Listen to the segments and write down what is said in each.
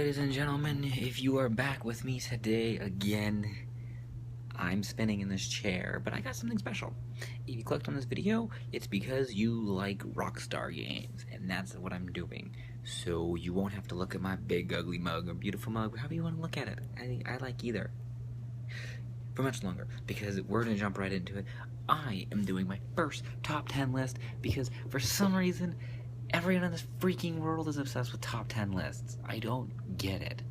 ladies and gentlemen, if you are back with me today again, I'm spinning in this chair, but I got something special. If you clicked on this video, it's because you like Rockstar games, and that's what I'm doing. So you won't have to look at my big ugly mug or beautiful mug, however you want to look at it. I like either. For much longer, because we're going to jump right into it. I am doing my first top 10 list, because for some reason, everyone in this freaking world is obsessed with top 10 lists. I don't get it.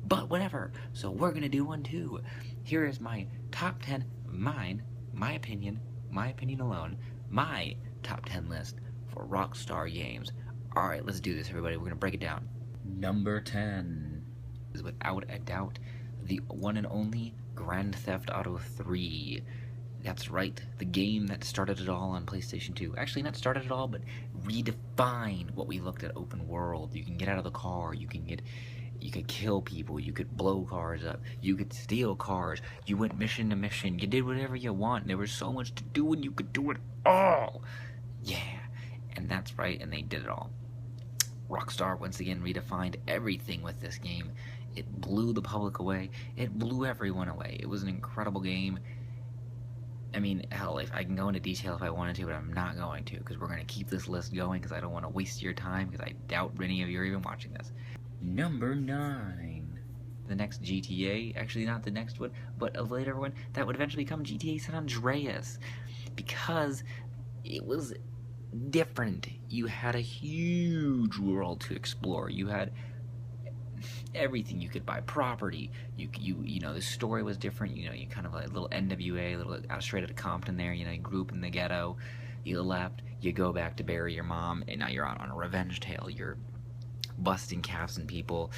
But whatever, so we're gonna do one too. Here is my top 10, my opinion alone, my top 10 list for Rockstar games. Alright, let's do this, everybody. We're gonna break it down. Number 10 is without a doubt the one and only Grand Theft Auto 3. That's right, the game that started it all on PlayStation 2. Actually, not started it all, but redefined what we looked at open world. You can get out of the car, you could kill people, you could blow cars up, you could steal cars, you went mission to mission, you did whatever you want, there was so much to do and you could do it all! Yeah, and that's right, and they did it all. Rockstar once again redefined everything with this game. It blew the public away, it blew everyone away. It was an incredible game. I mean, hell, if I can go into detail if I wanted to, but I'm not going to, because we're going to keep this list going, because I don't want to waste your time, because I doubt any of you are even watching this. Number 9. The next GTA, actually not the next one, but a later one, that would eventually become GTA San Andreas, because it was different. You had a huge world to explore. You had everything. You could buy property. You know, the story was different. You know, you kind of like a little NWA, a little straight out of Compton there. You know, you grew up in the ghetto. You left. You go back to bury your mom, and now you're out on a revenge tale. You're busting caps and people.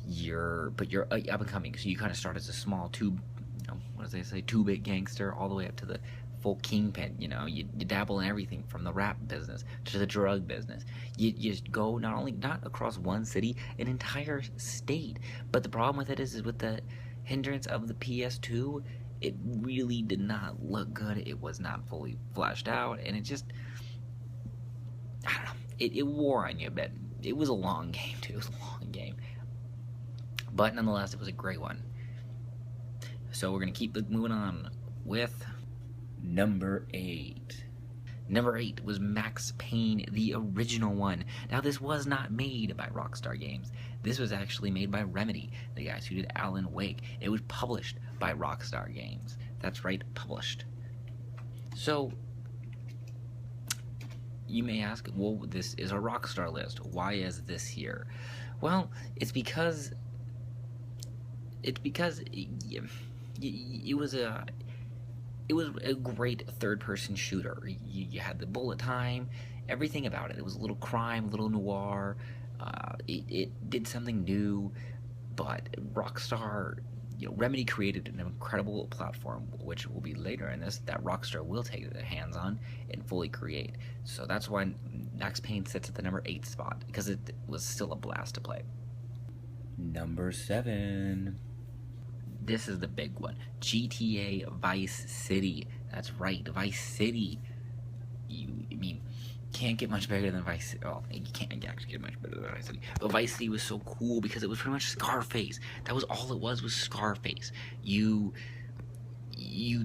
But you're up and coming. So you kind of start as a small two-bit gangster, all the way up to the full kingpin. You know, you dabble in everything from the rap business to the drug business. You just go not across one city, an entire state. But the problem with it is with the hindrance of the PS2, it really did not look good. It was not fully fleshed out, and it just, I don't know, it wore on you a bit. It was a long game too. It was a long game, but nonetheless, it was a great one. So we're gonna keep moving on with number 8. Number 8 was Max Payne, the original one. Now, this was not made by Rockstar Games. This was actually made by Remedy, the guys who did Alan Wake. It was published by Rockstar Games. That's right, published. So, you may ask, well, this is a Rockstar list. Why is this here? Well, it's because it was a great third-person shooter. You had the bullet time, everything about it. It was a little crime, a little noir. It did something new, but Rockstar, Remedy created an incredible platform, which will be later in this, that Rockstar will take their hands on and fully create. So that's why Max Payne sits at the number 8 spot, because it was still a blast to play. Number 7. This is the big one. GTA Vice City. That's right, Vice City. Can't get much better than Vice City. Well, you can't actually get much better than Vice City. But Vice City was so cool because it was pretty much Scarface. That was all it was Scarface. You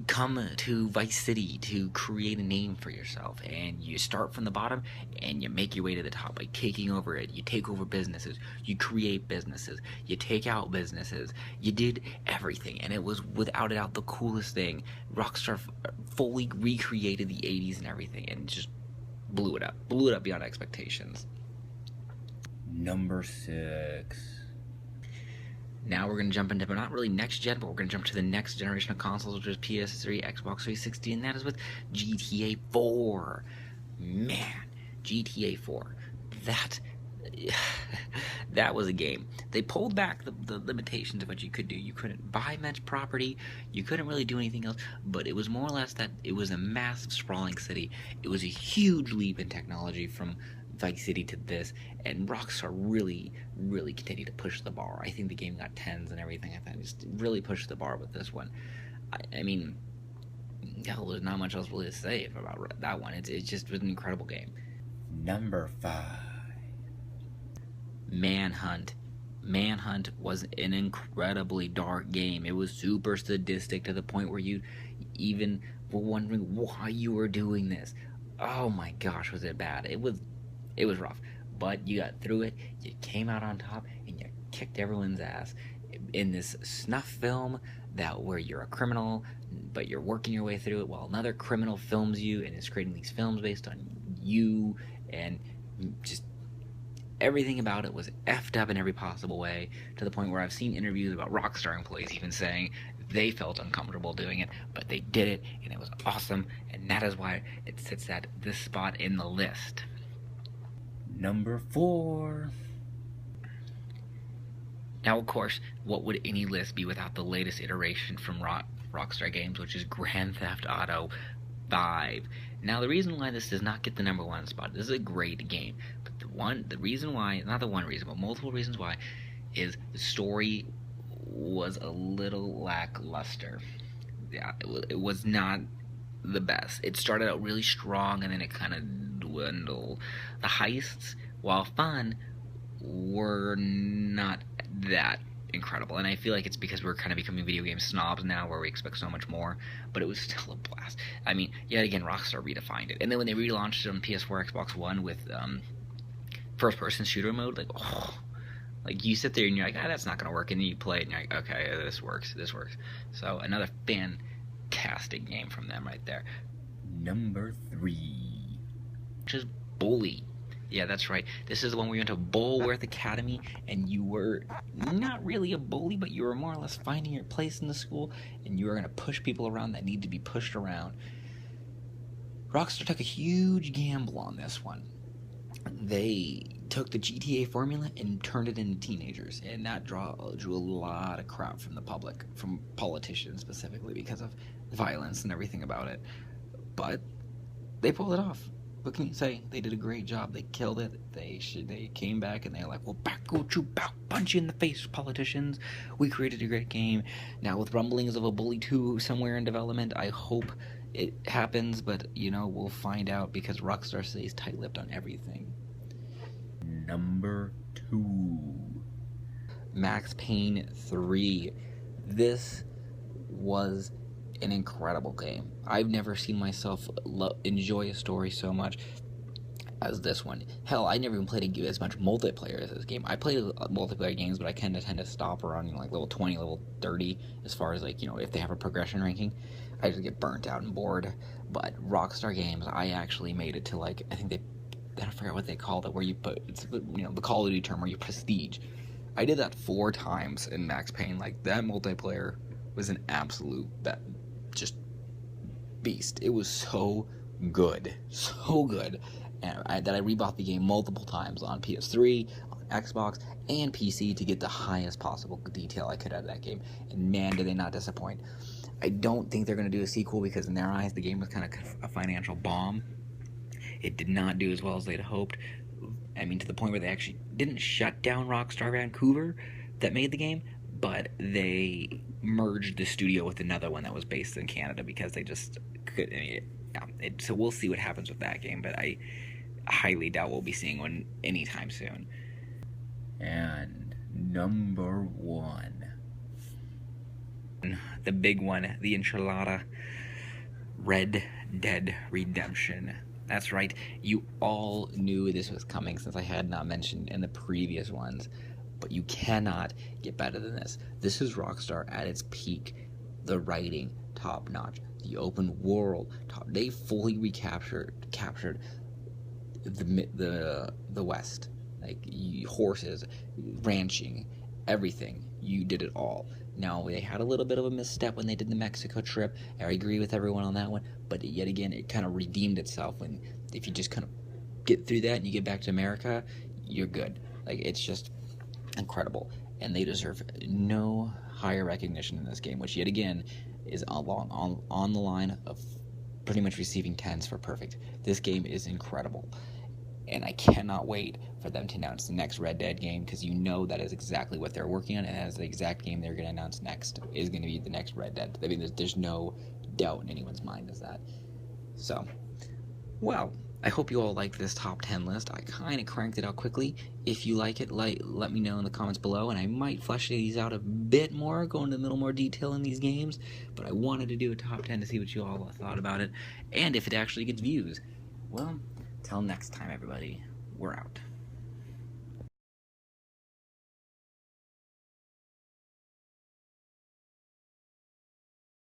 come to Vice City to create a name for yourself, and you start from the bottom and you make your way to the top by taking over it. You take over businesses, you create businesses, you take out businesses, you did everything, and it was without a doubt the coolest thing. Rockstar fully recreated the 80s and everything, and just blew it up beyond expectations. Number 6. Now we're going to jump into, but not really next gen, but we're going to jump to the next generation of consoles, which is PS3, Xbox 360, and that is with GTA 4. Man, GTA 4. That was a game. They pulled back the limitations of what you could do. You couldn't buy much property, you couldn't really do anything else, but it was more or less that it was a massive, sprawling city. It was a huge leap in technology from Vice City to this, and Rockstar really continued to push the bar. I think the game got 10s and everything. I thought just really pushed the bar with this one. I mean, hell, there's not much else really to say about that one. It just was an incredible game. Number 5. Manhunt. Manhunt was an incredibly dark game. It was super sadistic to the point where you even were wondering why you were doing this. Oh my gosh, was it bad? It was rough, but you got through it. You came out on top, and you kicked everyone's ass in this snuff film where you're a criminal, but you're working your way through it while another criminal films you and is creating these films based on you, and just everything about it was effed up in every possible way, to the point where I've seen interviews about Rockstar employees even saying they felt uncomfortable doing it, but they did it, and it was awesome, and that is why it sits at this spot in the list. Number 4. Now, of course, what would any list be without the latest iteration from Rockstar Games, which is Grand Theft Auto 5. Now, the reason why this does not get the number 1 spot, this is a great game, but the reason why, not the one reason, but multiple reasons why, is the story was a little lackluster. Yeah, it was not the best. It started out really strong, and then it kind of dwindled. The heists, while fun, were not that incredible, and I feel like it's because we're kind of becoming video game snobs now, where we expect so much more, but it was still a blast. I mean, yet again, Rockstar redefined it, and then when they relaunched it on PS4, Xbox One with first-person shooter mode, like you sit there and you're like, that's not gonna work, and then you play it and you're like, okay, this works. So another fantastic game from them right there. Number 3, which is Bully. Yeah, that's right. This is the one where you went to Bulworth Academy, and you were not really a bully, but you were more or less finding your place in the school, and you were going to push people around that need to be pushed around. Rockstar took a huge gamble on this one. They took the GTA formula and turned it into teenagers, and that drew a lot of crap from the public, from politicians specifically, because of the violence and everything about it. But they pulled it off. What can you say? They did a great job. They killed it. They came back and they're like, well, back go to punch you in the face, politicians. We created a great game. Now with rumblings of a Bully 2 somewhere in development, I hope it happens, but we'll find out, because Rockstar stays tight-lipped on everything. Number 2, Max Payne 3. This was an incredible game. I've never seen myself enjoy a story so much as this one. Hell, I never even played as much multiplayer as this game. I played multiplayer games, but I kind of tend to stop around level 20, level 30, as far as if they have a progression ranking. I just get burnt out and bored. But Rockstar Games, I actually made it to I think I forget what they called it, where you put, it's the Call of Duty term, where you prestige. I did that 4 times in Max Payne. That multiplayer was an absolute just beast. It was so good, and that I rebought the game multiple times on PS3, on Xbox, and PC to get the highest possible detail I could out of that game. And man, did they not disappoint. I don't think they're going to do a sequel, because in their eyes the game was kind of a financial bomb. It did not do as well as they'd hoped. I mean, to the point where they actually didn't shut down Rockstar Vancouver that made the game, but they merged the studio with another one that was based in Canada, because they just couldn't. So we'll see what happens with that game, but I highly doubt we'll be seeing one anytime soon. And number 1, the big one, the enchilada, Red Dead Redemption. That's right, you all knew this was coming, since I had not mentioned in the previous ones. But you cannot get better than this. This is Rockstar at its peak. The writing, top notch. The open world, top. They fully captured the West. Horses, ranching, everything. You did it all. Now, they had a little bit of a misstep when they did the Mexico trip. I agree with everyone on that one. But yet again, it kind of redeemed itself. If you just kind of get through that and you get back to America, you're good. It's just incredible, and they deserve no higher recognition in this game, which yet again is on the line of pretty much receiving 10s for perfect. This game is incredible, and I cannot wait for them to announce the next Red Dead game, because that is exactly what they're working on, and that is the exact game they're going to announce next, is going to be the next Red Dead. I mean, there's no doubt in anyone's mind as that. So, well, I hope you all liked this top 10 list. I kind of cranked it out quickly. If you like it, let me know in the comments below, and I might flesh these out a bit more, go into a little more detail in these games, but I wanted to do a top 10 to see what you all thought about it, and if it actually gets views. Well, till next time, everybody, we're out.